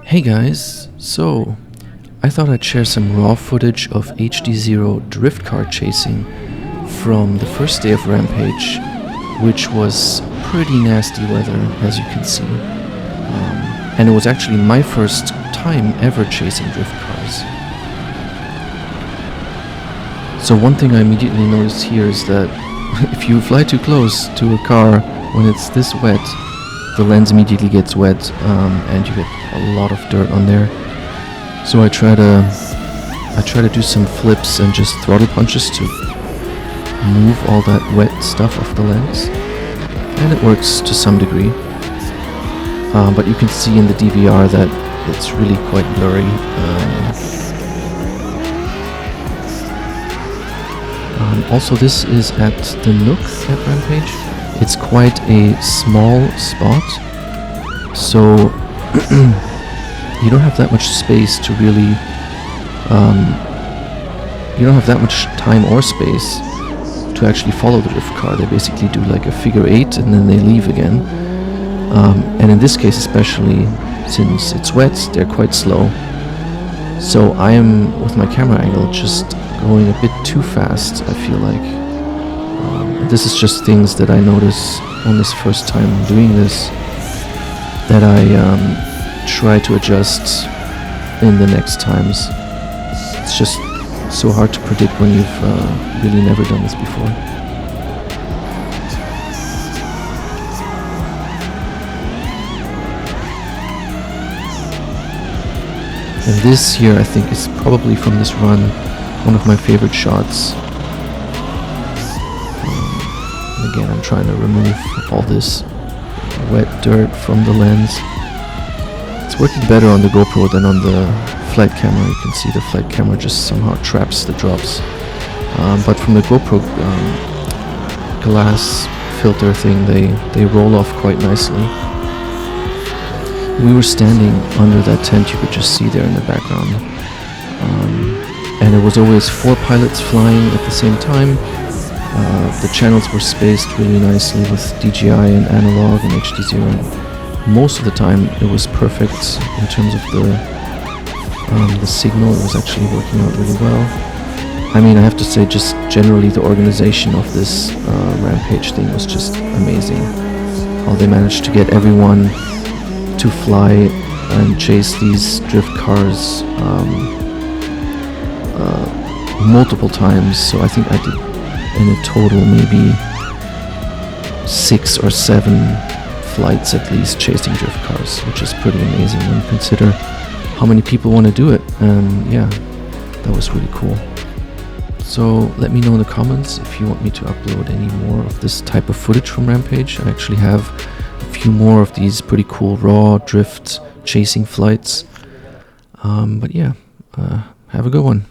Hey guys, so I thought I'd share some raw footage of HDZero drift car chasing from the first day of Rampage, which was pretty nasty weather, as you can see. And it was actually my first time ever chasing drift cars. So one thing I immediately noticed here is that if you fly too close to a car when it's this wet, the lens immediately gets wet and you get a lot of dirt on there. So I try to do some flips and just throttle punches to move all that wet stuff off the lens, and it works to some degree. But you can see in the DVR that it's really quite blurry. Also, this is at the Nook at Rampage. It's quite a small spot, so you don't have that much space to really, you don't have that much time or space to actually follow the drift car. They basically do like a figure 8 and then they leave again. And in this case especially, since it's wet, they're quite slow. So I am, with my camera angle, just going a bit too fast, I feel like. This is just things that I notice on this first time doing this, that I try to adjust in the next times. It's just so hard to predict when you've really never done this before. And this here, I think, is probably from this run one of my favorite shots. Again, I'm trying to remove all this wet dirt from the lens. It's working better on the GoPro than on the flight camera. You can see the flight camera just somehow traps the drops. But from the GoPro glass filter thing, they roll off quite nicely. We were standing under that tent, you could just see there in the background. And it was always 4 pilots flying at the same time. The channels were spaced really nicely with DJI and analog and HDZero. Most of the time it was perfect in terms of the signal. It was actually working out really well. I mean, I have to say, just generally the organization of this Rampage thing was just amazing. How they managed to get everyone to fly and chase these drift cars multiple times. So I think I did in a total maybe 6 or 7 flights at least chasing drift cars, which is pretty amazing when you consider how many people want to do it. And yeah, that was really cool. So let me know in the comments if you want me to upload any more of this type of footage from Rampage. I actually have a few more of these pretty cool raw drift chasing flights. But yeah, have a good one.